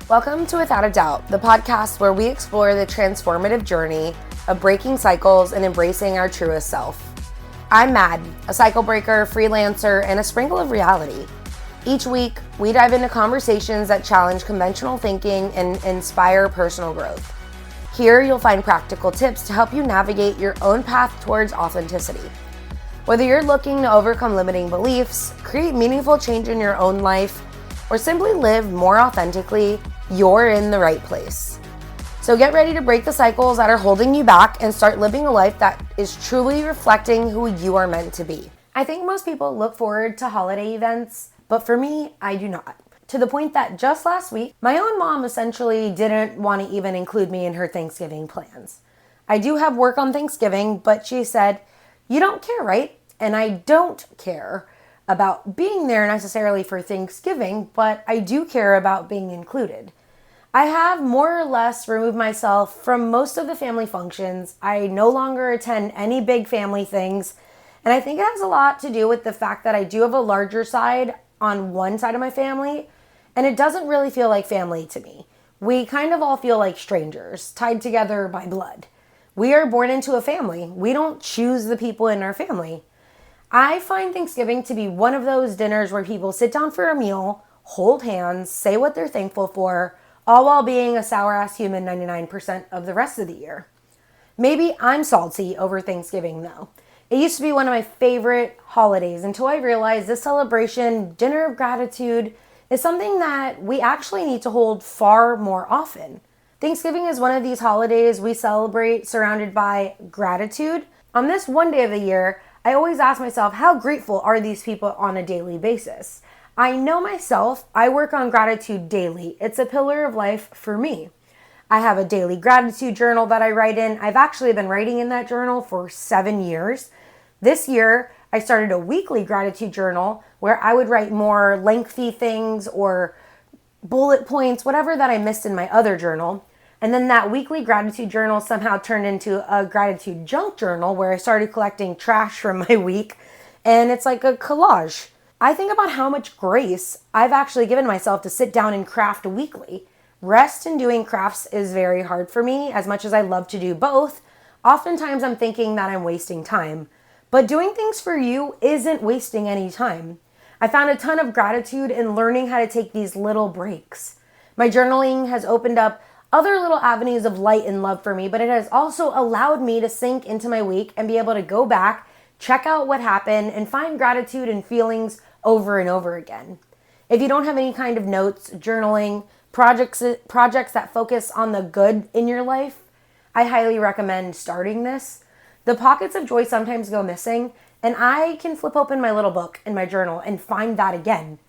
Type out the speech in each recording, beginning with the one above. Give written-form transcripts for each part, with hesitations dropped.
Welcome to Without a Doubt, the podcast where we explore the transformative journey of breaking cycles and embracing our truest self. I'm Mad, a cycle breaker, freelancer, and a sprinkle of reality. Each week, we dive into conversations that challenge conventional thinking and inspire personal growth. Here, you'll find practical tips to help you navigate your own path towards authenticity. Whether you're looking to overcome limiting beliefs, create meaningful change in your own life, or simply live more authentically, you're in the right place. So get ready to break the cycles that are holding you back and start living a life that is truly reflecting who you are meant to be. I think most people look forward to holiday events, but for me, I do not. To the point that just last week, my own mom essentially didn't want to even include me in her Thanksgiving plans. I do have work on Thanksgiving, but she said, "You don't care, right?" And I don't care about being there necessarily for Thanksgiving, but I do care about being included. I have more or less removed myself from most of the family functions. I no longer attend any big family things, and I think it has a lot to do with the fact that I do have a larger side on one side of my family, and it doesn't really feel like family to me. We kind of all feel like strangers, tied together by blood. We are born into a family. We don't choose the people in our family. I find Thanksgiving to be one of those dinners where people sit down for a meal, hold hands, say what they're thankful for, all while being a sour-ass human 99% of the rest of the year. Maybe I'm salty over Thanksgiving though. It used to be one of my favorite holidays until I realized this celebration, dinner of gratitude, is something that we actually need to hold far more often. Thanksgiving is one of these holidays we celebrate surrounded by gratitude. On this one day of the year, I always ask myself, how grateful are these people on a daily basis? I know myself, I work on gratitude daily. It's a pillar of life for me. I have a daily gratitude journal that I write in. I've actually been writing in that journal for 7 years. This year, I started a weekly gratitude journal where I would write more lengthy things or bullet points, whatever that I missed in my other journal. And then that weekly gratitude journal somehow turned into a gratitude junk journal where I started collecting trash from my week. And it's like a collage. I think about how much grace I've actually given myself to sit down and craft weekly. Rest in doing crafts is very hard for me. As much as I love to do both, oftentimes I'm thinking that I'm wasting time. But doing things for you isn't wasting any time. I found a ton of gratitude in learning how to take these little breaks. My journaling has opened up other little avenues of light and love for me, but it has also allowed me to sink into my week and be able to go back, check out what happened, and find gratitude and feelings over and over again. If you don't have any kind of notes, journaling, projects that focus on the good in your life, I highly recommend starting this. The pockets of joy sometimes go missing, and I can flip open my little book in my journal and find that again.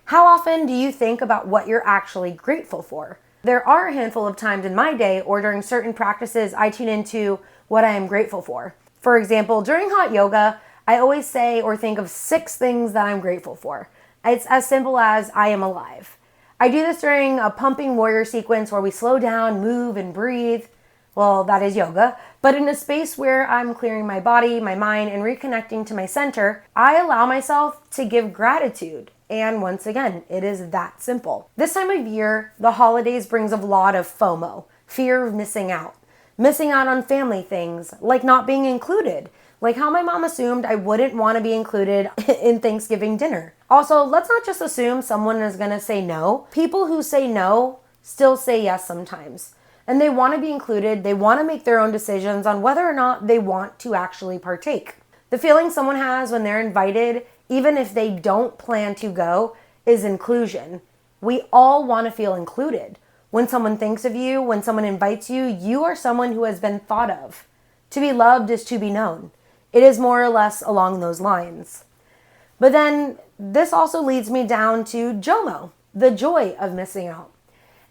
How often do you think about what you're actually grateful for? There are a handful of times in my day or during certain practices I tune into what I am grateful for. For example, during hot yoga, I always say or think of 6 things that I'm grateful for. It's as simple as I am alive. I do this during a pumping warrior sequence where we slow down, move, and breathe. Well, that is yoga. But in a space where I'm clearing my body, my mind, and reconnecting to my center, I allow myself to give gratitude. And once again, it is that simple. This time of year, the holidays brings a lot of FOMO, fear of missing out. Missing out on family things, like not being included. Like how my mom assumed I wouldn't want to be included in Thanksgiving dinner. Also, let's not just assume someone is going to say no. People who say no still say yes sometimes. And they want to be included. They want to make their own decisions on whether or not they want to actually partake. The feeling someone has when they're invited, even if they don't plan to go, is inclusion. We all want to feel included. When someone thinks of you, when someone invites you, you are someone who has been thought of. To be loved is to be known. It is more or less along those lines. But then this also leads me down to JOMO, the joy of missing out.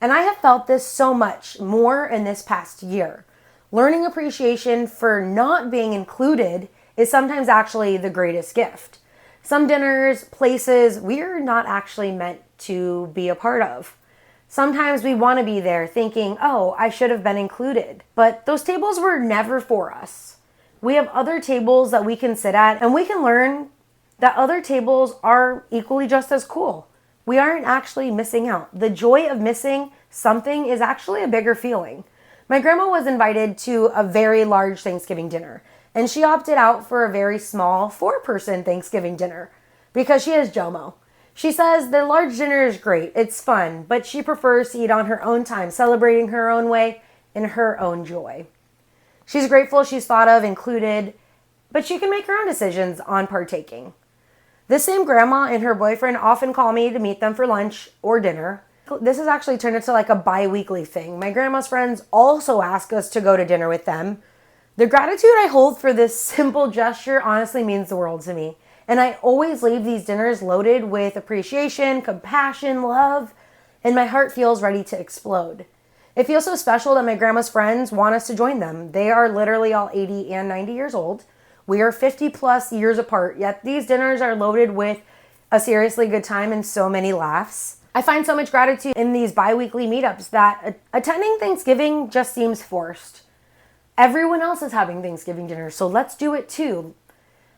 And I have felt this so much more in this past year. Learning appreciation for not being included is sometimes actually the greatest gift. Some dinners, places, we're not actually meant to be a part of. Sometimes we want to be there thinking, oh, I should have been included. But those tables were never for us. We have other tables that we can sit at, and we can learn that other tables are equally just as cool. We aren't actually missing out. The joy of missing something is actually a bigger feeling. My grandma was invited to a very large Thanksgiving dinner, and she opted out for a very small 4-person Thanksgiving dinner because she has JOMO. She says the large dinner is great, it's fun, but she prefers to eat on her own time, celebrating her own way in her own joy. She's grateful she's thought of, included, but she can make her own decisions on partaking. This same grandma and her boyfriend often call me to meet them for lunch or dinner. This has actually turned into like a bi-weekly thing. My grandma's friends also ask us to go to dinner with them. The gratitude I hold for this simple gesture honestly means the world to me. And I always leave these dinners loaded with appreciation, compassion, love, and my heart feels ready to explode. It feels so special that my grandma's friends want us to join them. They are literally all 80 and 90 years old. We are 50 plus years apart, yet these dinners are loaded with a seriously good time and so many laughs. I find so much gratitude in these bi-weekly meetups that attending Thanksgiving just seems forced. Everyone else is having Thanksgiving dinner, so let's do it too.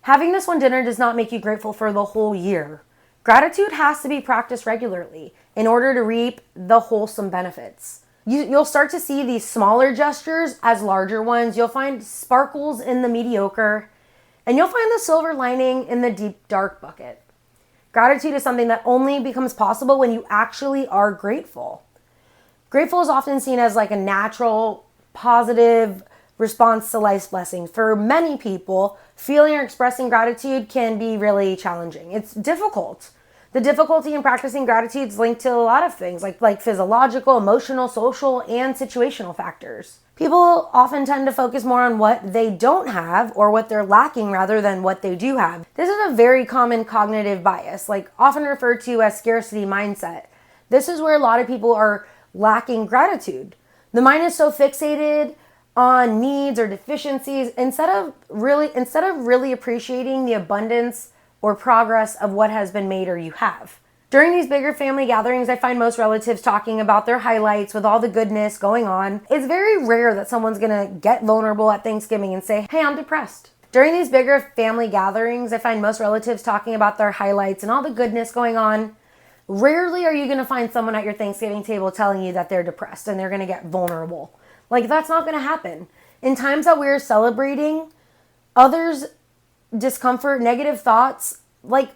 Having this one dinner does not make you grateful for the whole year. Gratitude has to be practiced regularly in order to reap the wholesome benefits. You'll start to see these smaller gestures as larger ones. You'll find sparkles in the mediocre, and you'll find the silver lining in the deep, dark bucket. Gratitude is something that only becomes possible when you actually are grateful. Grateful is often seen as like a natural, positive response to life's blessings. For many people, feeling or expressing gratitude can be really challenging. It's difficult. The difficulty in practicing gratitude is linked to a lot of things like physiological, emotional, social, and situational factors. People often tend to focus more on what they don't have or what they're lacking rather than what they do have. This is a very common cognitive bias, often referred to as scarcity mindset. This is where a lot of people are lacking gratitude. The mind is so fixated on needs or deficiencies instead of really appreciating the abundance or progress of what has been made or you have. During these bigger family gatherings, I find most relatives talking about their highlights with all the goodness going on. It's very rare that someone's gonna get vulnerable at Thanksgiving and say, hey, I'm depressed. During these bigger family gatherings, I find most relatives talking about their highlights and all the goodness going on. Rarely are you gonna find someone at your Thanksgiving table telling you that they're depressed and they're gonna get vulnerable. That's not gonna happen. In times that we're celebrating others' discomfort, negative thoughts,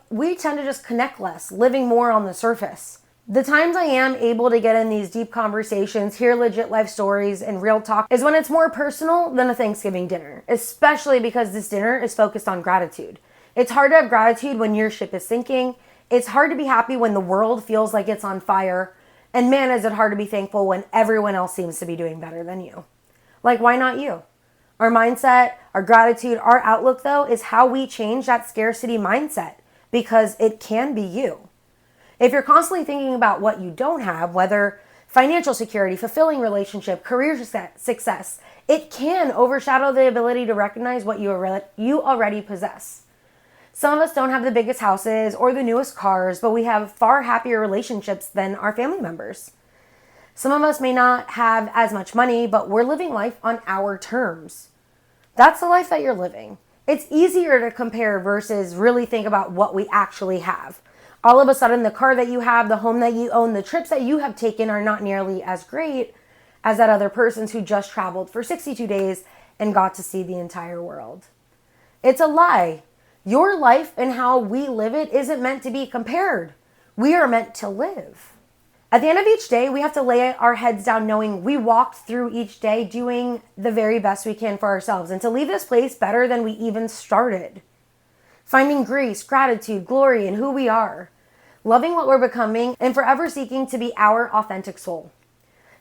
we tend to just connect less, living more on the surface. The times I am able to get in these deep conversations, hear legit life stories and real talk is when it's more personal than a Thanksgiving dinner, especially because this dinner is focused on gratitude. It's hard to have gratitude when your ship is sinking. It's hard to be happy when the world feels like it's on fire. And man, is it hard to be thankful when everyone else seems to be doing better than you. Why not you? Our mindset, our gratitude, our outlook, though, is how we change that scarcity mindset, because it can be you. If you're constantly thinking about what you don't have, whether financial security, fulfilling relationship, career success, it can overshadow the ability to recognize what you already possess. Some of us don't have the biggest houses or the newest cars, but we have far happier relationships than our family members. Some of us may not have as much money, but we're living life on our terms. That's the life that you're living. It's easier to compare versus really think about what we actually have. All of a sudden, the car that you have, the home that you own, the trips that you have taken are not nearly as great as that other person's who just traveled for 62 days and got to see the entire world. It's a lie. Your life and how we live it isn't meant to be compared. We are meant to live. At the end of each day, we have to lay our heads down knowing we walked through each day doing the very best we can for ourselves and to leave this place better than we even started. Finding grace, gratitude, glory in who we are. Loving what we're becoming and forever seeking to be our authentic soul.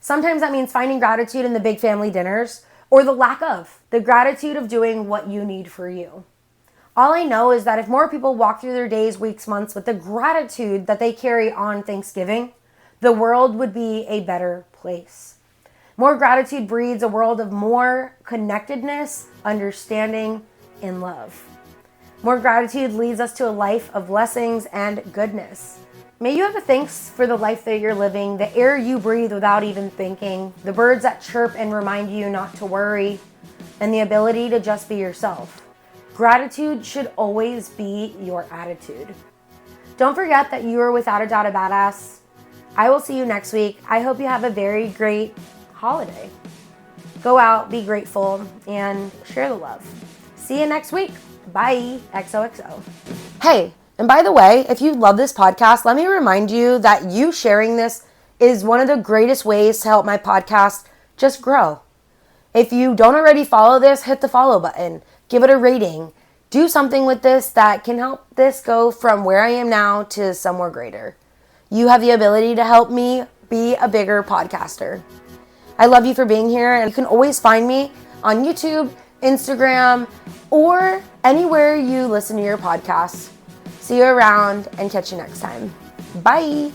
Sometimes that means finding gratitude in the big family dinners or the lack of. The gratitude of doing what you need for you. All I know is that if more people walk through their days, weeks, months with the gratitude that they carry on Thanksgiving, the world would be a better place. More gratitude breeds a world of more connectedness, understanding, and love. More gratitude leads us to a life of blessings and goodness. May you have a thanks for the life that you're living, the air you breathe without even thinking, the birds that chirp and remind you not to worry, and the ability to just be yourself. Gratitude should always be your attitude. Don't forget that you are without a doubt a badass. I will see you next week. I hope you have a very great holiday. Go out, be grateful, and share the love. See you next week. Bye. XOXO. Hey, and by the way, if you love this podcast, let me remind you that you sharing this is one of the greatest ways to help my podcast just grow. If you don't already follow this, hit the follow button. Give it a rating. Do something with this that can help this go from where I am now to somewhere greater. You have the ability to help me be a bigger podcaster. I love you for being here, and you can always find me on YouTube, Instagram, or anywhere you listen to your podcasts. See you around and catch you next time. Bye.